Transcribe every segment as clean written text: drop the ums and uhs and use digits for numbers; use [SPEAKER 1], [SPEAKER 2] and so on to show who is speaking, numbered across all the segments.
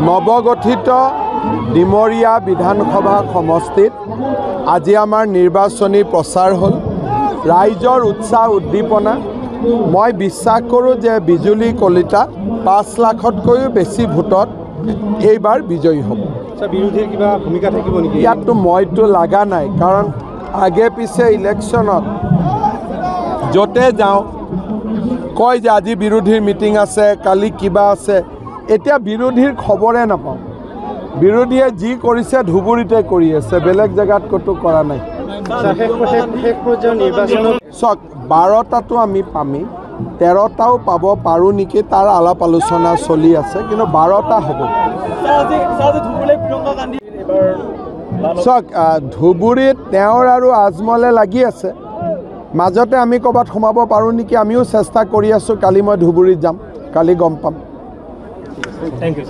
[SPEAKER 1] নৱগঠিত ডিমৰীয়া বিধানসভা সমষ্টিত আজি আমাৰ নিৰ্বাচনী প্ৰচাৰ হ'ল। ৰাইজৰ উৎসাহ উদ্দীপনা। মই বিশ্বাস কৰোঁ যে বিজুলী কলিতা 5 লাখতকৈও বেছি ভোটত এইবাৰ বিজয়ী হ'ব।
[SPEAKER 2] বিৰোধীৰ কিবা ভূমিকা থাকিব নেকি?
[SPEAKER 1] ইয়াততো মইতো লাগা নাই, কাৰণ আগে পিছে ইলেকশ্যনত য'তে যাওঁ কয় যে আজি বিৰোধীৰ মিটিং আছে, কালি কিবা আছে। এতিয়া বিৰোধীৰ খবৰে নাপাওঁ। বিৰোধীয়ে যি কৰিছে ধুবুৰীতে কৰি আছে, বেলেগ জেগাত ক'তো কৰা নাই। চাওক, 12টাতো আমি পামেই, 13টাও পাব পাৰোঁ নেকি তাৰ আলাপ আলোচনা চলি আছে, কিন্তু 12টা হ'ব। চাওক, ধুবুৰীত তেওঁৰ আৰু আজমলে লাগি আছে। মাজতে আমি ক'ৰবাত সোমাব পাৰোঁ নেকি, আমিও চেষ্টা কৰি আছোঁ। কালি মই ধুবুৰীত যাম, কালি গম পাম।
[SPEAKER 2] Thank you.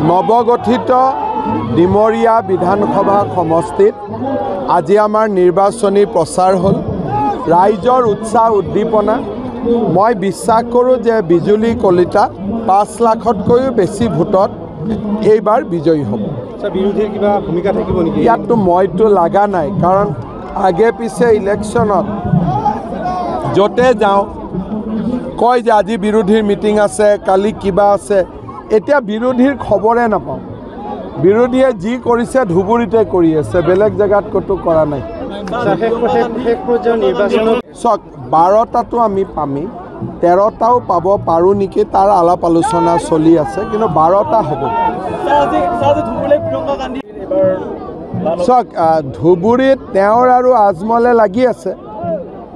[SPEAKER 1] নৱগঠিত ডিমৰীয়া বিধানসভা সমষ্টিত আজি আমাৰ নিৰ্বাচনী প্ৰচাৰ হ'ল। ৰাইজৰ উৎসাহ উদ্দীপনা। মই বিশ্বাস কৰোঁ যে বিজুলী কলিতা 5 লাখতকৈও বেছি ভোটত এইবাৰ বিজয়ী হ'ব।
[SPEAKER 2] বিৰোধীৰ কিবা ভূমিকা থাকিব নেকি?
[SPEAKER 1] ইয়াততো মইতো লাগা নাই, কাৰণ আগে পিছে ইলেকশ্যনত য'তে যাওঁ কয় যে আজি বিৰোধীৰ মিটিং আছে, কালি কিবা আছে। এতিয়া বিৰোধীৰ খবৰে নাপাওঁ। বিৰোধীয়ে যি কৰিছে ধুবুৰীতে কৰি আছে, বেলেগ জেগাত ক'তো কৰা নাই। চাওক, 12টাতো আমি পামেই, 13টাও পাব পাৰোঁ নেকি তাৰ আলাপ আলোচনা চলি আছে, কিন্তু 12টা হ'ব। চাওক, ধুবুৰীত তেওঁৰ আৰু আজমলে লাগি আছে।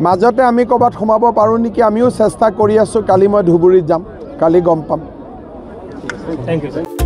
[SPEAKER 1] মাজতে আমি ক'ৰবাত সোমাব পাৰোঁ নেকি, আমিও চেষ্টা কৰি আছোঁ। কালি মই ধুবুৰীত যাম, কালি গম পাম।
[SPEAKER 2] Thank you, sir.